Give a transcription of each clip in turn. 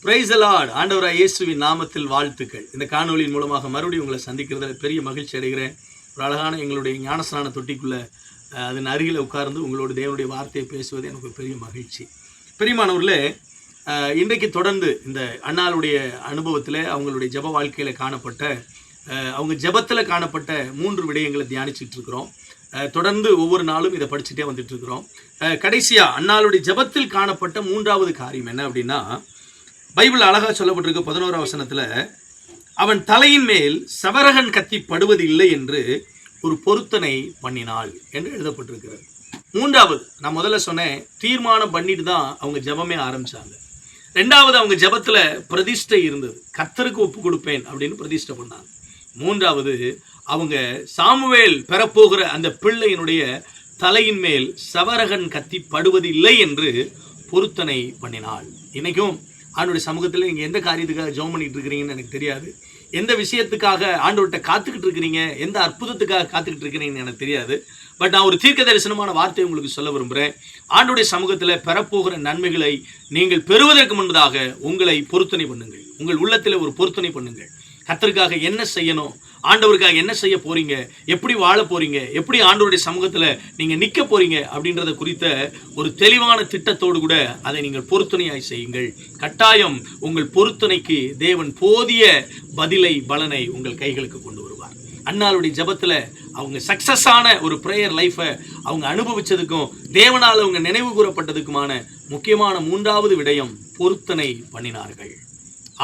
Praise the Lord. ஆண்டவராகிய இயேசுவின் நாமத்தில் வாழ்த்துக்கள். இந்த காணொலியின் மூலமாக மறுபடியும் உங்களை சந்திக்கிறதுல பெரிய மகிழ்ச்சி அடைகிறேன். ஒரு அழகான எங்களுடைய ஞானஸ்நான தொட்டிக்குள்ள அதன் அருகில் உட்கார்ந்து உங்களோட தேவனுடைய வார்த்தையை பேசுவது எனக்கு பெரிய மகிழ்ச்சி. பிரியமானவர்களே, இன்றைக்கு தொடர்ந்து இந்த அன்னாளுடைய அனுபவத்தில் அவங்களுடைய ஜெப வாழ்க்கையில் காணப்பட்ட அவங்க ஜெபத்தில் காணப்பட்ட 3 விடயங்களை தியானிச்சுட்டு இருக்கிறோம். தொடர்ந்து ஒவ்வொரு நாளும் இதை படிச்சுட்டே வந்துட்டு இருக்கிறோம். கடைசியாக அன்னாளுடைய ஜெபத்தில் காணப்பட்ட 3வது காரியம் என்ன அப்படின்னா, பைபிள் அழகாக சொல்லப்பட்டிருக்கு 11ஆம் வசனத்தில், அவன் தலையின் மேல் சவரகன் கத்தி படுவது இல்லை என்று ஒரு பொருத்தனை பண்ணினாள் என்று எழுதப்பட்டிருக்கிறது. 3வது, நான் முதல்ல சொன்னேன், தீர்மானம் பண்ணிட்டு தான் அவங்க ஜெபமே ஆரம்பிச்சாங்க. 2வது, அவங்க ஜெபத்தில் பிரதிஷ்டை இருந்தது, கர்த்தருக்கு ஒப்பு கொடுப்பேன் அப்படின்னு பிரதிஷ்டை பண்ணாங்க. 3வது, அவங்க சாமுவேல் பெறப்போகிற அந்த பிள்ளையினுடைய தலையின் மேல் சவரகன் கத்தி படுவது இல்லை என்று பொருத்தனை பண்ணினாள். இன்னைக்கும் ஆண்டோடைய சமூகத்தில் நீங்கள் எந்த காரியத்துக்காக ஜெபம் பண்ணிட்டு இருக்கிறீங்கன்னு எனக்கு தெரியாது. எந்த விஷயத்துக்காக ஆண்டவர்கிட்ட காத்துக்கிட்டு இருக்கிறீங்க, எந்த அற்புதத்துக்காக காத்துக்கிட்டு இருக்கிறீங்கன்னு எனக்கு தெரியாது. பட் நான் ஒரு தீர்க்க தரிசனமான வார்த்தையை உங்களுக்கு சொல்ல விரும்புகிறேன். ஆண்டோடைய சமூகத்தில் பெறப்போகிற நன்மைகளை நீங்கள் பெறுவதற்கு முன்பதாக உங்களை பொருத்தனை பண்ணுங்கள். உங்கள் உள்ளத்தில் ஒரு பொருத்தனை பண்ணுங்கள். கர்த்தருக்காக என்ன செய்யணும், ஆண்டவருக்காக என்ன செய்ய போறீங்க, எப்படி வாழ போறீங்க, எப்படி ஆண்டவருடைய சமூகத்தில் நீங்கள் நிற்க போறீங்க அப்படின்றத குறித்த ஒரு தெளிவான திட்டத்தோடு கூட அதை நீங்கள் பொருத்தனையாய் செய்யுங்கள். கட்டாயம் உங்கள் பொருத்தனைக்கு தேவன் போதிய பதிலை, பலனை உங்கள் கைகளுக்கு கொண்டு வருவார். அன்னாளுடைய ஜெபத்தில் அவங்க சக்சஸான ஒரு ப்ரேயர் லைஃபை அவங்க அனுபவிச்சதுக்கும் தேவனால் அவங்க நினைவு கூறப்பட்டதுக்குமான முக்கியமான 3வது விடயம், பொருத்தனை பண்ணினார்கள்.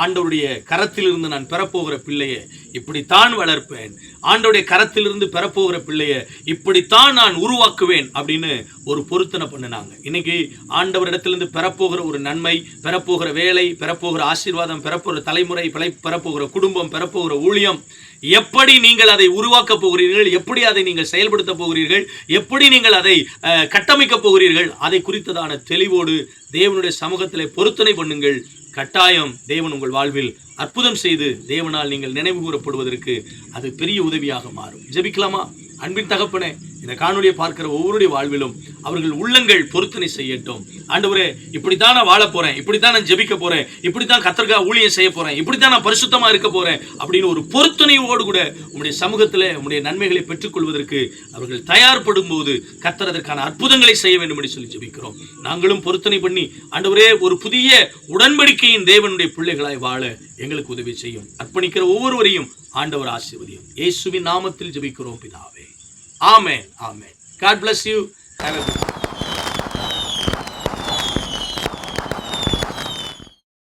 ஆண்டவருடைய கரத்திலிருந்து நான் பெறப்போகிற பிள்ளையை இப்படித்தான் வளர்ப்பேன், ஆண்டவருடைய கரத்திலிருந்து பெறப்போகிற பிள்ளையை இப்படித்தான் நான் உருவாக்குவேன் அப்படின்னு ஒரு பொருத்தனை பண்ணினாங்க. இன்னைக்கு ஆண்டவரிடத்திலிருந்து பெறப்போகிற ஒரு நன்மை, பெறப்போகிற வேலை, பெறப்போகிற ஆசீர்வாதம், பெறப்போகிற தலைமுறை, பெறப்போகிற குடும்பம், பெறப்போகிற ஊழியம், எப்படி நீங்கள் அதை உருவாக்க போகிறீர்கள், எப்படி அதை நீங்கள் செயல்படுத்த போகிறீர்கள், எப்படி நீங்கள் அதை கட்டமைக்க போகிறீர்கள், அதை குறித்ததான தெளிவோடு தேவனுடைய சமூகத்தில் பொருத்தனை பண்ணுங்கள். கட்டாயம் தேவன் உங்கள் வாழ்வில் அற்புதம் செய்து தேவனால் நீங்கள் நினைவு கூறப்படுவதற்கு அது பெரிய உதவியாக மாறும். ஜெபிக்கலாமா? அன்பின் தகப்பனே, இந்த காணொலியை பார்க்கிற ஒவ்வொருடைய வாழ்விலும் அவர்கள் உள்ளங்கள் பொருத்தனை செய்யட்டும். ஆண்டவரே, இப்படித்தான் நான் வாழ போறேன், இப்படித்தான் நான் ஜெபிக்க போறேன், இப்படித்தான் கர்த்தருக்காக ஊழியம் செய்ய போறேன், இப்படித்தான் நான் பரிசுத்தமா இருக்க போறேன் அப்படின்னு ஒரு பொருத்தனையோடு கூட உங்களுடைய சமூகத்தில் உங்களுடைய நன்மைகளை பெற்றுக்கொள்வதற்கு அவர்கள் தயார்படும் போது கர்த்தர் அதற்கான அற்புதங்களை செய்ய வேண்டும் என்று சொல்லி ஜெபிக்கிறோம். நாங்களும் பொருத்தனை பண்ணி ஆண்டவரே ஒரு புதிய உடன்படிக்கையின் தேவனுடைய பிள்ளைகளாய் வாழ எங்களுக்கு உதவி செய்யும். அர்ப்பணிக்கிற ஒவ்வொருவரையும் ஆண்டவர் ஆசீர்வதியும். இயேசுவின் நாமத்தில் ஜெபிக்கிறோம் பிதாவே. ஆமென், ஆமென். God bless you. Have a good day.